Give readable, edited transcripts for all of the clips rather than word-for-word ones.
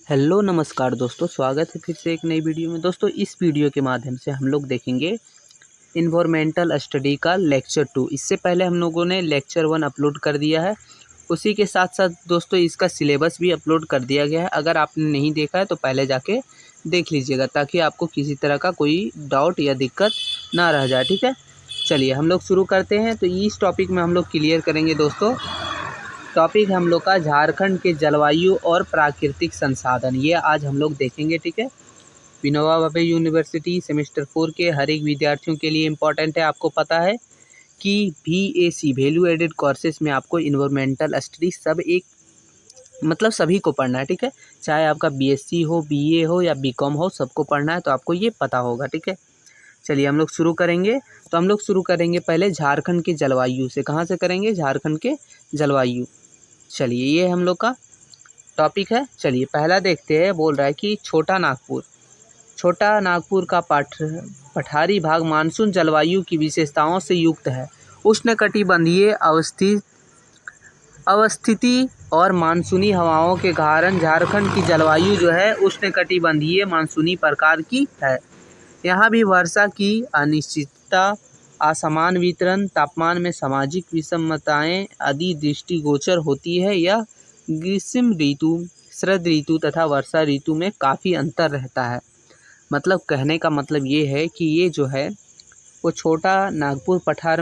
Hello नमस्कार दोस्तों, स्वागत है फिर से एक नई वीडियो में। दोस्तों, इस वीडियो के माध्यम से हम लोग देखेंगे इन्वायरमेंटल स्टडी का लेक्चर 2। इससे पहले हम लोगों ने लेक्चर 1 अपलोड कर दिया है। उसी के साथ साथ दोस्तों इसका सिलेबस भी अपलोड कर दिया गया है। अगर आपने नहीं देखा है तो पहले जाके देख लीजिएगा, ताकि आपको किसी तरह का कोई डाउट या दिक्कत ना रह जाए। ठीक है, चलिए हम लोग शुरू करते हैं। तो इस टॉपिक में हम लोग क्लियर करेंगे दोस्तों। टॉपिक हम लोग का झारखंड के जलवायु और प्राकृतिक संसाधन, ये आज हम लोग देखेंगे। ठीक है, विनोबा भावे यूनिवर्सिटी सेमेस्टर 4 के हर एक विद्यार्थियों के लिए इम्पोर्टेंट है। आपको पता है कि VAC वैल्यू एडेड कोर्सेज में आपको इन्वायरमेंटल स्टडी सब एक मतलब सभी को पढ़ना है। ठीक है, चाहे आपका BSc हो, BA हो या BCom हो, सबको पढ़ना है। तो आपको ये पता होगा। ठीक है, चलिए हम लोग शुरू करेंगे। तो हम लोग शुरू करेंगे पहले झारखंड के जलवायु से। कहाँ से करेंगे? झारखंड के जलवायु। चलिए, ये हम लोग का टॉपिक है। चलिए पहला देखते हैं। बोल रहा है कि छोटा नागपुर का पठारी भाग मानसून जलवायु की विशेषताओं से युक्त है। उष्णकटिबंधीय अवस्थिति और मानसूनी हवाओं के कारण झारखंड की जलवायु जो है उष्णकटिबंधीय मानसूनी प्रकार की है। यहाँ भी वर्षा की अनिश्चितता, असमान वितरण, तापमान में सामाजिक विषमताएं आदि दृष्टिगोचर होती है। यह ग्रीष्म ऋतु, शरद ऋतु तथा वर्षा ऋतु में काफ़ी अंतर रहता है। मतलब कहने का मतलब ये है कि ये जो है वो छोटा नागपुर पठार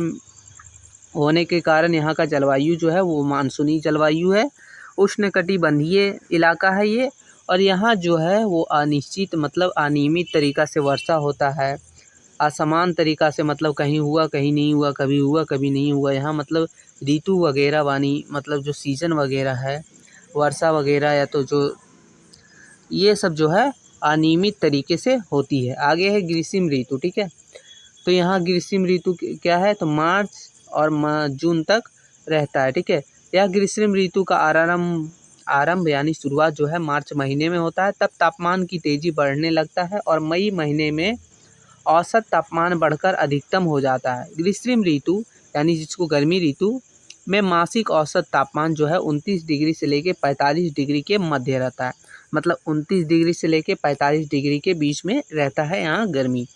होने के कारण यहाँ का जलवायु जो है वो मानसूनी जलवायु है, उष्णकटिबंधीय इलाका है ये। और यहाँ जो है वो अनिश्चित मतलब अनियमित तरीक़ा से वर्षा होता है। असमान तरीक़ा से मतलब कहीं हुआ कहीं नहीं हुआ, कभी हुआ कभी नहीं हुआ। यहाँ मतलब ऋतु वगैरह वानी मतलब जो सीज़न वगैरह है, वर्षा वगैरह या तो जो ये सब जो है अनियमित तरीके से होती है। आगे है ग्रीष्म ऋतु। ठीक है, तो यहाँ ग्रीष्म ऋतु क्या है? तो मार्च और जून तक रहता है। ठीक है, यह ग्रीष्म ऋतु का आरंभ यानी शुरुआत जो है मार्च महीने में होता है। तब तापमान की तेज़ी बढ़ने लगता है और मई महीने में औसत तापमान बढ़कर अधिकतम हो जाता है। ग्रीष्म ऋतु यानी जिसको गर्मी ऋतु में मासिक औसत तापमान जो है 29 डिग्री से लेकर 45 डिग्री के मध्य रहता है। मतलब 29 डिग्री से लेकर 45 डिग्री के बीच में रहता है यहाँ गर्मी।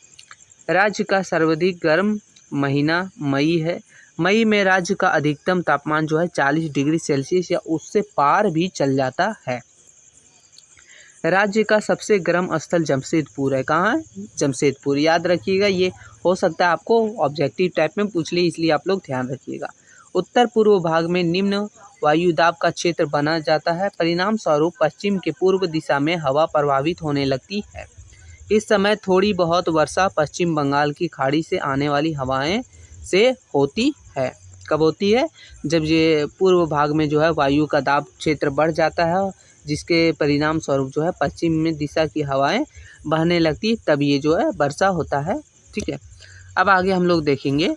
राज्य का सर्वाधिक गर्म महीना मई है। मई में राज्य का अधिकतम तापमान जो है 40 डिग्री सेल्सियस या उससे पार भी चल जाता है। राज्य का सबसे गर्म स्थल जमशेदपुर है। कहाँ है? जमशेदपुर। याद रखिएगा, ये हो सकता है आपको ऑब्जेक्टिव टाइप में पूछ ले, इसलिए आप लोग ध्यान रखिएगा। उत्तर पूर्व भाग में निम्न वायुदाब का क्षेत्र बना जाता है। परिणाम स्वरूप पश्चिम के पूर्व दिशा में हवा प्रभावित होने लगती है। इस समय थोड़ी बहुत वर्षा पश्चिम बंगाल की खाड़ी से आने वाली हवाएं से होती है। कब होती है? जब ये पूर्व भाग में जो है वायु का दाब क्षेत्र बढ़ जाता है, जिसके परिणाम स्वरूप जो है पश्चिम में दिशा की हवाएं बहने लगती, तब ये जो है वर्षा होता है। ठीक है, अब आगे हम लोग देखेंगे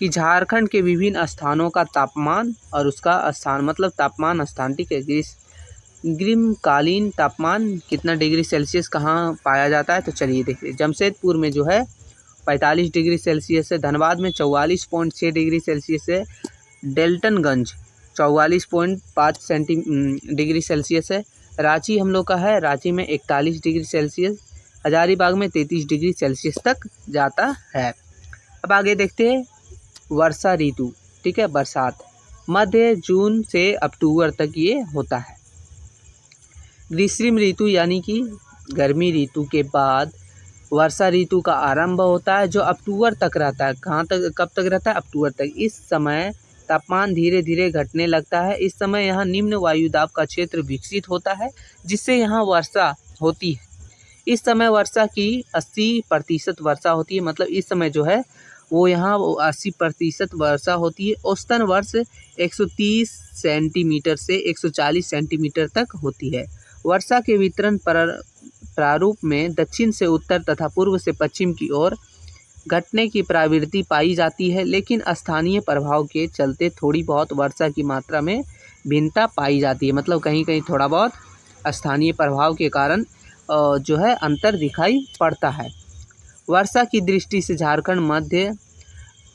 कि झारखंड के विभिन्न स्थानों का तापमान और उसका स्थान मतलब तापमान स्थान। ठीक है, ग्रीष्मकालीन तापमान कितना डिग्री सेल्सियस कहाँ पाया जाता है? तो चलिए देखिए, जमशेदपुर में जो है 45 डिग्री सेल्सियस है। धनबाद में 44.6 डिग्री सेल्सियस है। डेल्टनगंज 44.5 डिग्री सेल्सियस है। रांची हम लोग का है, रांची में 41 डिग्री सेल्सियस। हजारीबाग में 33 डिग्री सेल्सियस तक जाता है। अब आगे देखते हैं वर्षा ऋतु। ठीक है, बरसात मध्य जून से अक्टूबर तक ये होता है। ग्रीष्म ऋतु यानी कि गर्मी ऋतु के बाद वर्षा ऋतु का आरंभ होता है, जो अक्टूबर तक रहता है। कहाँ तक, कब तक रहता है? अक्टूबर तक। इस समय तापमान धीरे धीरे घटने लगता है। इस समय यहाँ निम्न वायुदाब का क्षेत्र विकसित होता है, जिससे यहाँ वर्षा होती है। इस समय वर्षा की 80% वर्षा होती है। मतलब इस समय जो है वो यहाँ 80% वर्षा होती है। औसतन वर्ष 130 सेंटीमीटर से 140 सेंटीमीटर तक होती है। वर्षा के वितरण प्रारूप में दक्षिण से उत्तर तथा पूर्व से पश्चिम की ओर घटने की प्रवृत्ति पाई जाती है, लेकिन स्थानीय प्रभाव के चलते थोड़ी बहुत वर्षा की मात्रा में भिन्नता पाई जाती है। मतलब कहीं कहीं थोड़ा बहुत स्थानीय प्रभाव के कारण जो है अंतर दिखाई पड़ता है। वर्षा की दृष्टि से झारखंड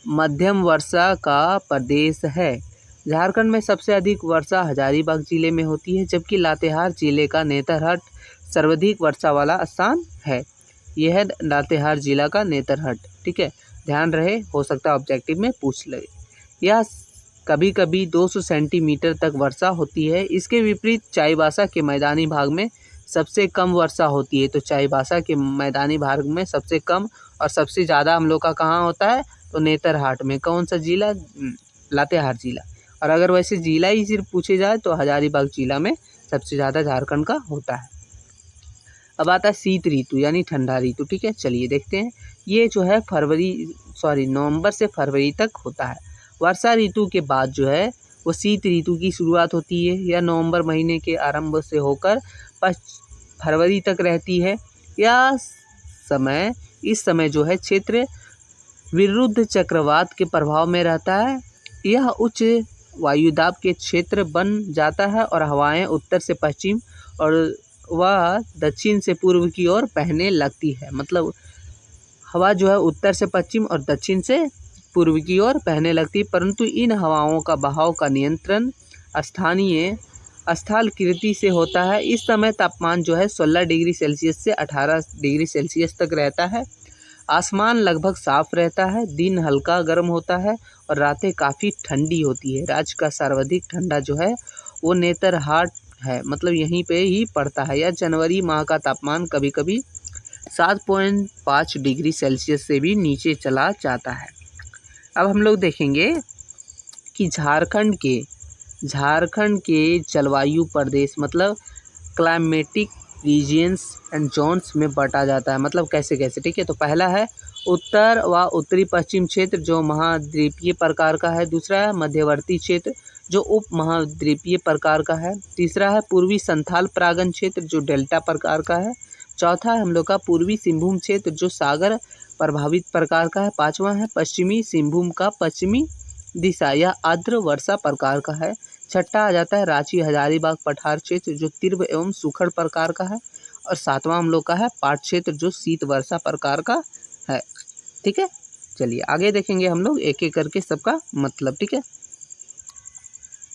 मध्यम वर्षा का प्रदेश है। झारखंड में सबसे अधिक वर्षा हजारीबाग जिले में होती है, जबकि लातेहार जिले का नेतरहट सर्वाधिक वर्षा वाला स्थान है। यह है लातेहार जिला का नेतरहाट। ठीक है, ध्यान रहे, हो सकता है ऑब्जेक्टिव में पूछ ले। यह कभी कभी 200 सेंटीमीटर तक वर्षा होती है। इसके विपरीत चाईबासा के मैदानी भाग में सबसे कम वर्षा होती है। तो चाईबासा के मैदानी भाग में सबसे कम और सबसे ज़्यादा हम लोग का कहाँ होता है, तो नेतरहाट में। कौन सा जिला, लातेहार जिला। और अगर वैसे जिला ही सिर्फ पूछे जाए तो हजारीबाग जिला में सबसे ज़्यादा झारखंड का होता है। अब आता है शीत ऋतु यानी ठंडा ऋतु। ठीक है, चलिए देखते हैं। ये जो है नवंबर से फरवरी तक होता है। वर्षा ऋतु के बाद जो है वो शीत ऋतु की शुरुआत होती है। यह नवंबर महीने के आरंभ से होकर फरवरी तक रहती है। इस समय जो है क्षेत्र विरुद्ध चक्रवात के प्रभाव में रहता है। यह उच्च वायुदाब के क्षेत्र बन जाता है और हवाएं उत्तर से पश्चिम और वह दक्षिण से पूर्व की ओर बहने लगती है। मतलब हवा जो है उत्तर से पश्चिम और दक्षिण से पूर्व की ओर बहने लगती है। परंतु इन हवाओं का बहाव का नियंत्रण स्थानीय स्थलाकृति से होता है। इस समय तापमान जो है 16 डिग्री सेल्सियस से 18 डिग्री सेल्सियस तक रहता है। आसमान लगभग साफ रहता है, दिन हल्का गर्म होता है और रातें काफ़ी ठंडी होती है। राज्य का सर्वाधिक ठंडा जो है वो नेतरहाट है, मतलब यहीं पे ही पड़ता है। यह जनवरी माह का तापमान कभी कभी 7.5 डिग्री सेल्सियस से भी नीचे चला जाता है। अब हम लोग देखेंगे कि झारखंड के जलवायु प्रदेश मतलब क्लाइमेटिक रीजियंस एंड जोन्स में बांटा जाता है। मतलब कैसे कैसे, ठीक है। तो पहला है उत्तर व उत्तरी पश्चिम क्षेत्र जो महाद्वीपीय प्रकार का है। दूसरा है मध्यवर्ती क्षेत्र जो उप महाद्वीपीय प्रकार का है। तीसरा है पूर्वी संथाल परागण क्षेत्र जो डेल्टा प्रकार का है। चौथा है हम लोग का पूर्वी सिंहभूम क्षेत्र जो सागर प्रभावित प्रकार का है। पांचवा है पश्चिमी सिंहभूम का पश्चिमी दिशा यह आर्द्र वर्षा प्रकार का है। छठा आ जाता है रांची हजारीबाग पठार क्षेत्र जो तीव्र एवं सुखड़ प्रकार का है। और सातवां हम लोग का है पाट क्षेत्र जो शीत वर्षा प्रकार का है। ठीक है, चलिए आगे देखेंगे हम लोग एक एक करके सबका मतलब। ठीक है,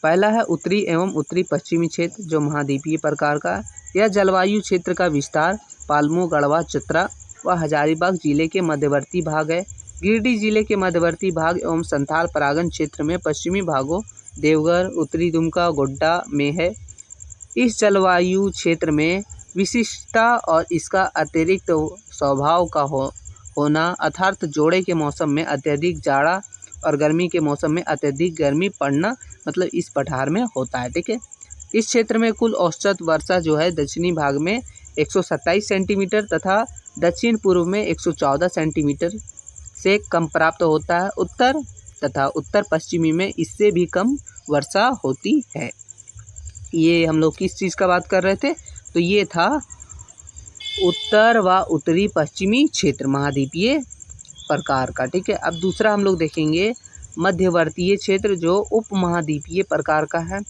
पहला है उत्तरी एवं उत्तरी पश्चिमी क्षेत्र जो महाद्वीपीय प्रकार का है। यह जलवायु क्षेत्र का विस्तार पालमू गढ़वा चतरा व हजारीबाग जिले के मध्यवर्ती भाग है। गिरिडीह जिले के मध्यवर्ती भाग एवं संथाल परागण क्षेत्र में पश्चिमी भागों देवघर उत्तरी दुमका गोड्डा में है। इस जलवायु क्षेत्र में विशिष्टता और इसका अतिरिक्त स्वभाव का होना अर्थात जोड़े के मौसम में अत्यधिक जाड़ा और गर्मी के मौसम में अत्यधिक गर्मी पड़ना मतलब इस पठार में होता है। ठीक है, इस क्षेत्र में कुल औसत वर्षा जो है दक्षिणी भाग में 127 सेंटीमीटर तथा दक्षिण पूर्व में 114 सेंटीमीटर से कम प्राप्त होता है। उत्तर तथा उत्तर पश्चिमी में इससे भी कम वर्षा होती है। ये हम लोग किस चीज़ का बात कर रहे थे, तो ये था उत्तर व उत्तरी पश्चिमी क्षेत्र महाद्वीपीय प्रकार का। ठीक है, अब दूसरा हम लोग देखेंगे मध्यवर्तीय क्षेत्र जो उप महाद्वीपीय प्रकार का है।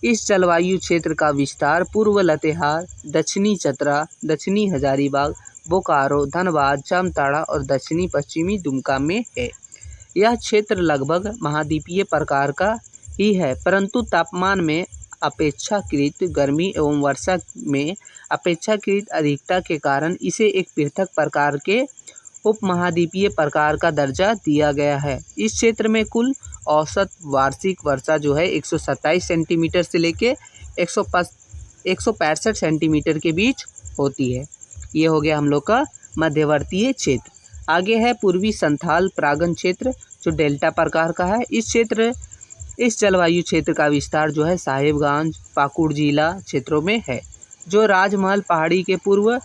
इस जलवायु क्षेत्र का विस्तार पूर्व लातेहार दक्षिणी चतरा दक्षिणी हजारीबाग बोकारो धनबाद जामताड़ा और दक्षिणी पश्चिमी दुमका में है। यह क्षेत्र लगभग महाद्वीपीय प्रकार का ही है, परंतु तापमान में अपेक्षाकृत गर्मी एवं वर्षा में अपेक्षाकृत अधिकता के कारण इसे एक पृथक प्रकार के उप महाद्वीपीय प्रकार का दर्जा दिया गया है। इस क्षेत्र में कुल औसत वार्षिक वर्षा जो है 127 सेंटीमीटर से लेके 165 सेंटीमीटर के बीच होती है। ये हो गया हम लोग का मध्यवर्तीय क्षेत्र। आगे है पूर्वी संथाल परागण क्षेत्र जो डेल्टा प्रकार का है। इस जलवायु क्षेत्र का विस्तार जो है साहिबगंज पाकुड़ जिला क्षेत्रों में है जो राजमहल पहाड़ी के पूर्व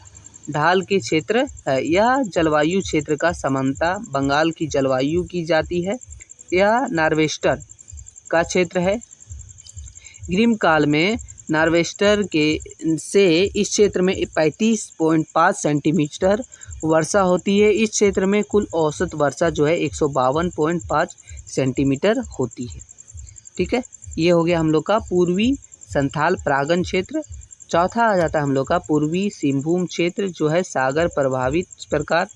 ढाल के क्षेत्र है। यह जलवायु क्षेत्र का समानता बंगाल की जलवायु की जाती है। यह नार्वेस्टर का क्षेत्र है। ग्रीष्म काल में नार्वेस्टर से इस क्षेत्र में 35.5 सेंटीमीटर वर्षा होती है। इस क्षेत्र में कुल औसत वर्षा जो है 152.5 सेंटीमीटर होती है। ठीक है, ये हो गया हम लोग का पूर्वी संथाल परागण क्षेत्र। चौथा आ जाता है हम लोग का पूर्वी सिंहभूम क्षेत्र जो है सागर प्रभावित प्रकार।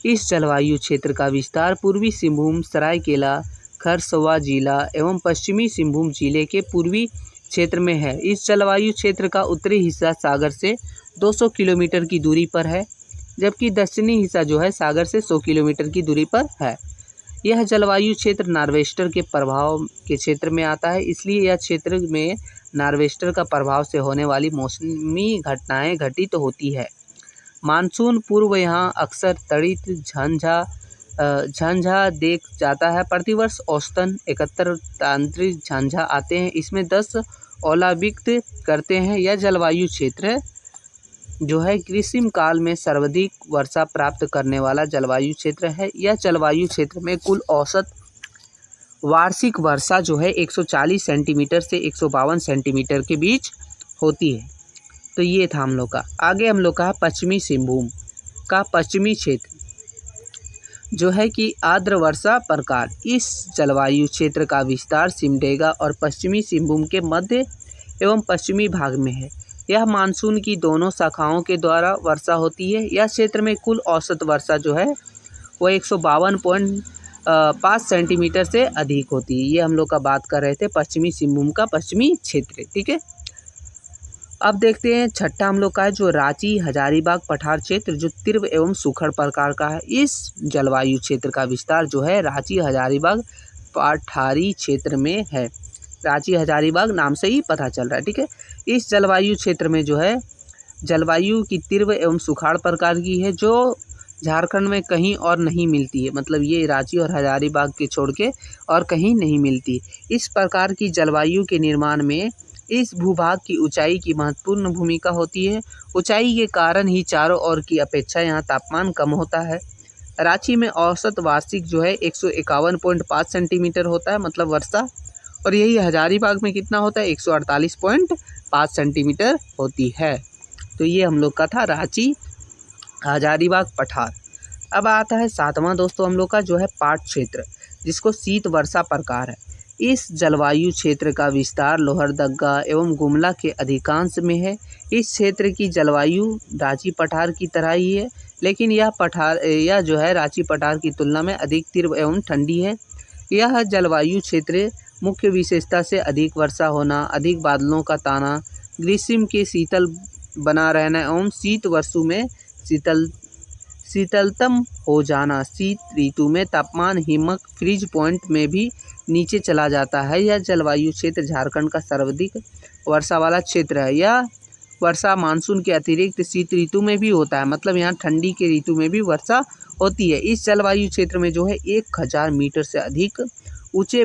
इस जलवायु क्षेत्र का विस्तार पूर्वी सिंहभूम सरायकेला खरसवा जिला एवं पश्चिमी सिंहभूम जिले के पूर्वी क्षेत्र में है। इस जलवायु क्षेत्र का उत्तरी हिस्सा सागर से 200 किलोमीटर की दूरी पर है, जबकि दक्षिणी हिस्सा जो है सागर से 100 किलोमीटर की दूरी पर है। यह जलवायु क्षेत्र नार्वेस्टर के प्रभाव के क्षेत्र में आता है, इसलिए यह क्षेत्र में नार्वेस्टर का प्रभाव से होने वाली मौसमी घटनाएं घटित होती है। मानसून पूर्व यहाँ अक्सर तड़ित झंझा देख जाता है। प्रतिवर्ष औसतन 71 तांत्रिक झंझा आते हैं, इसमें 10 ओलावृष्ट करते हैं। यह जलवायु क्षेत्र जो है ग्रीष्म काल में सर्वाधिक वर्षा प्राप्त करने वाला जलवायु क्षेत्र है। यह जलवायु क्षेत्र में कुल औसत वार्षिक वर्षा जो है 140 सेंटीमीटर से 152 सेंटीमीटर के बीच होती है। तो ये था हम लोग का। आगे हम लोग का पश्चिमी सिंहभूम का पश्चिमी क्षेत्र जो है कि आर्द्र वर्षा प्रकार। इस जलवायु क्षेत्र का विस्तार सिमडेगा और पश्चिमी सिंहभूम के मध्य एवं पश्चिमी भाग में है। यह मानसून की दोनों शाखाओं के द्वारा वर्षा होती है। यह क्षेत्र में कुल औसत वर्षा जो है वो 152.5 सेंटीमीटर से अधिक होती है। ये हम लोग का बात कर रहे थे पश्चिमी सिंहभूम का पश्चिमी क्षेत्र। ठीक है, अब देखते हैं छठा हम लोग का है जो रांची हजारीबाग पठार क्षेत्र, जो तीव्र एवं सूखड़ प्रकार का है। इस जलवायु क्षेत्र का विस्तार जो है रांची हजारीबाग पठारी क्षेत्र में है। रांची हजारीबाग नाम से ही पता चल रहा है। ठीक है, इस जलवायु क्षेत्र में जो है जलवायु की तीव्र एवं सुखाड़ प्रकार की है, जो झारखंड में कहीं और नहीं मिलती है। मतलब ये रांची और हजारीबाग के छोड़ के और कहीं नहीं मिलती। इस प्रकार की जलवायु के निर्माण में इस भूभाग की ऊंचाई की महत्वपूर्ण भूमिका होती है। ऊंचाई के कारण ही चारों ओर की अपेक्षा यहाँ तापमान कम होता है। रांची में औसत वार्षिक जो है 151.5 सेंटीमीटर होता है, मतलब वर्षा, और यही हजारीबाग में कितना होता है 148.5 सेंटीमीटर होती है। तो ये हम लोग का था रांची हजारीबाग पठार। अब आता है सातवां दोस्तों हम लोग का जो है पाट क्षेत्र, जिसको शीत वर्षा प्रकार है। इस जलवायु क्षेत्र का विस्तार लोहरदगा एवं गुमला के अधिकांश में है। इस क्षेत्र की जलवायु रांची पठार की तरह ही है, लेकिन यह जो है रांची पठार की तुलना में अधिक तीव्र एवं ठंडी है। यह जलवायु क्षेत्र मुख्य विशेषता से अधिक वर्षा होना, अधिक बादलों का ताना, ग्रीष्म के शीतल बना रहना एवं शीत वर्षों में शीतलतम हो जाना। शीत ऋतु में तापमान हिमक फ्रीज पॉइंट में भी नीचे चला जाता है। यह जलवायु क्षेत्र झारखंड का सर्वाधिक वर्षा वाला क्षेत्र है। यह वर्षा मानसून के अतिरिक्त शीत ऋतु में भी होता है, मतलब यहाँ ठंडी के ऋतु में भी वर्षा होती है। इस जलवायु क्षेत्र में जो है 1000 मीटर से अधिक ऊंचे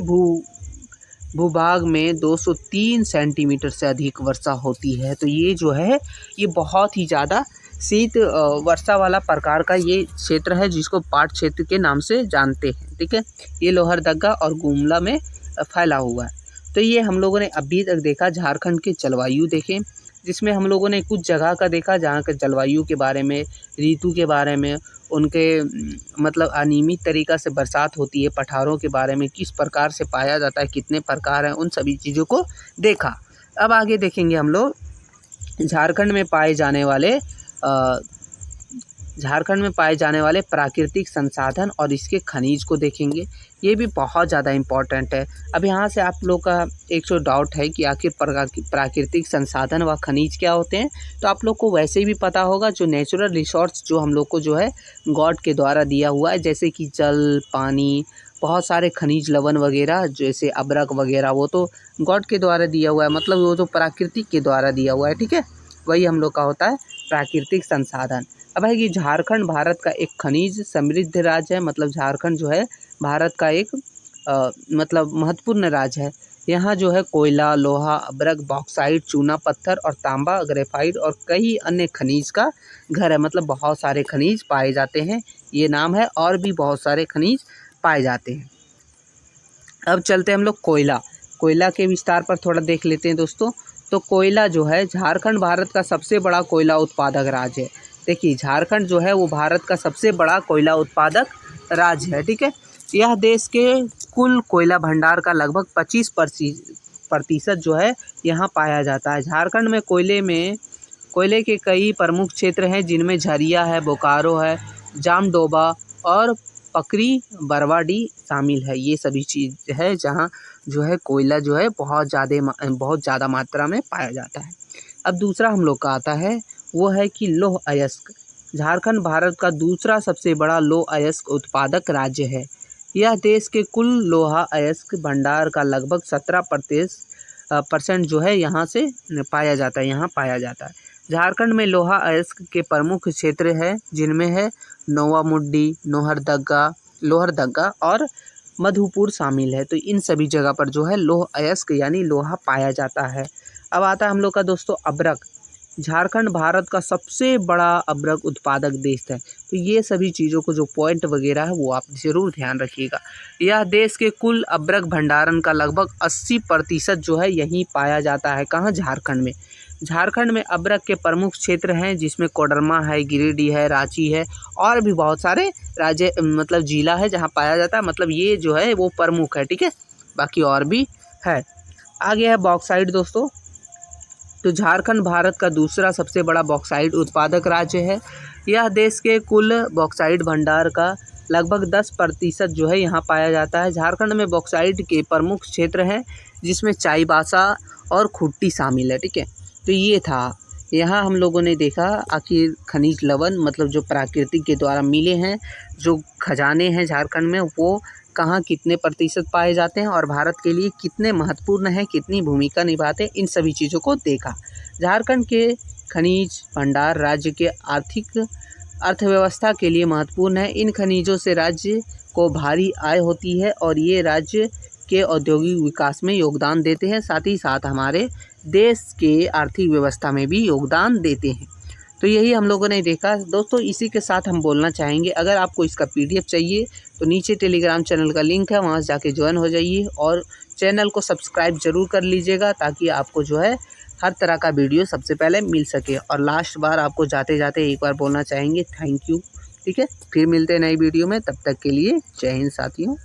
भूभाग में 203 सेंटीमीटर से अधिक वर्षा होती है। तो ये जो है ये बहुत ही ज़्यादा शीत वर्षा वाला प्रकार का ये क्षेत्र है, जिसको पाट क्षेत्र के नाम से जानते हैं। ठीक है, ये लोहरदगा और गुमला में फैला हुआ है। तो ये हम लोगों ने अभी तक देखा झारखंड के जलवायु देखें, जिसमें हम लोगों ने कुछ जगह का देखा जहाँ के जलवायु के बारे में, ऋतु के बारे में, उनके मतलब अनियमित तरीक़ा से बरसात होती है, पठारों के बारे में किस प्रकार से पाया जाता है, कितने प्रकार हैं, उन सभी चीज़ों को देखा। अब आगे देखेंगे हम लोग झारखंड में पाए जाने वाले प्राकृतिक संसाधन और इसके खनिज को देखेंगे। ये भी बहुत ज़्यादा इम्पोर्टेंट है। अब यहाँ से आप लोग का एक डाउट है कि आखिर प्राकृतिक संसाधन व खनिज क्या होते हैं। तो आप लोग को वैसे भी पता होगा, जो नेचुरल रिसोर्स जो हम लोग को जो है गॉड के द्वारा दिया हुआ है, जैसे कि जल, पानी, बहुत सारे खनिज लवण वगैरह, जैसे अब्रक वगैरह, वो तो गॉड के द्वारा दिया हुआ है, मतलब वो तो प्राकृतिक के द्वारा दिया हुआ है। ठीक है, वही हम लोग का होता है प्राकृतिक संसाधन। अब है कि झारखंड भारत का एक खनिज समृद्ध राज्य है, मतलब झारखंड जो है भारत का एक मतलब महत्वपूर्ण राज्य है। यहाँ जो है कोयला, लोहा, अब्रक, बॉक्साइट, चूना पत्थर और तांबा, ग्रेफाइट और कई अन्य खनिज का घर है, मतलब बहुत सारे खनिज पाए जाते हैं। ये नाम है, और भी बहुत सारे खनिज पाए जाते हैं। अब चलते हैं हम लोग कोयला के विस्तार पर थोड़ा देख लेते हैं दोस्तों। तो कोयला जो है झारखंड भारत का सबसे बड़ा कोयला उत्पादक राज्य है। देखिए झारखंड जो है वो भारत का सबसे बड़ा कोयला उत्पादक राज्य है। ठीक है, यह देश के कुल कोयला भंडार का लगभग 25% जो है यहाँ पाया जाता है। झारखंड में कोयले के कई प्रमुख क्षेत्र हैं, जिनमें झरिया है, बोकारो है, जामडोबा और पकरी बरवाडी शामिल है। ये सभी चीज़ है जहाँ जो है कोयला जो है बहुत ज़्यादा मात्रा में पाया जाता है। अब दूसरा हम लोग का आता है वो है कि लौह अयस्क। झारखंड भारत का दूसरा सबसे बड़ा लौह अयस्क उत्पादक राज्य है। यह देश के कुल लोहा अयस्क भंडार का लगभग 17% जो है यहाँ से पाया जाता है, यहाँ पाया जाता है। झारखंड में लोहा अयस्क के प्रमुख क्षेत्र हैं जिनमें है नौवामुड्डी, लोहरदगा और मधुपुर शामिल है। तो इन सभी जगह पर जो है लौह अयस्क यानी लोहा पाया जाता है। अब आता है हम लोग का दोस्तों अभ्रक। झारखंड भारत का सबसे बड़ा अभ्रक उत्पादक देश है। तो ये सभी चीज़ों को जो पॉइंट वगैरह है वो आप ज़रूर ध्यान रखिएगा। यह देश के कुल अभ्रक भंडारण का लगभग 80% जो है यहीं पाया जाता है। कहाँ? झारखंड में। झारखंड में अभ्रक के प्रमुख क्षेत्र हैं जिसमें कोडरमा है, गिरिडीह है, रांची है और भी बहुत सारे राज्य मतलब जिला है जहाँ पाया जाता है। मतलब ये जो है वो प्रमुख है, ठीक है, बाकी और भी है। आगे है बॉक्साइट दोस्तों। तो झारखंड भारत का दूसरा सबसे बड़ा बॉक्साइट उत्पादक राज्य है। यह देश के कुल बॉक्साइट भंडार का लगभग 10% जो है यहाँ पाया जाता है। झारखंड में बॉक्साइट के प्रमुख क्षेत्र हैं जिसमें चाईबासा और खुट्टी शामिल है, ठीक है। तो ये था, यहाँ हम लोगों ने देखा आखिर खनिज लवण मतलब जो प्रकृति के द्वारा मिले हैं, जो खजाने हैं झारखंड में, वो कहाँ कितने प्रतिशत पाए जाते हैं और भारत के लिए कितने महत्वपूर्ण हैं, कितनी भूमिका निभाते हैं, इन सभी चीज़ों को देखा। झारखंड के खनिज भंडार राज्य के आर्थिक अर्थव्यवस्था के लिए महत्वपूर्ण है। इन खनिजों से राज्य को भारी आय होती है और ये राज्य के औद्योगिक विकास में योगदान देते हैं, साथ ही साथ हमारे देश के आर्थिक व्यवस्था में भी योगदान देते हैं। तो यही हम लोगों ने देखा दोस्तों। इसी के साथ हम बोलना चाहेंगे, अगर आपको इसका PDF चाहिए तो नीचे टेलीग्राम चैनल का लिंक है, वहाँ से जाके ज्वाइन हो जाइए और चैनल को सब्सक्राइब ज़रूर कर लीजिएगा ताकि आपको जो है हर तरह का वीडियो सबसे पहले मिल सके। और लास्ट बार आपको जाते जाते एक बार बोलना चाहेंगे थैंक यू, ठीक है। फिर मिलते हैं नई वीडियो में, तब तक के लिए जय हिंद साथियों।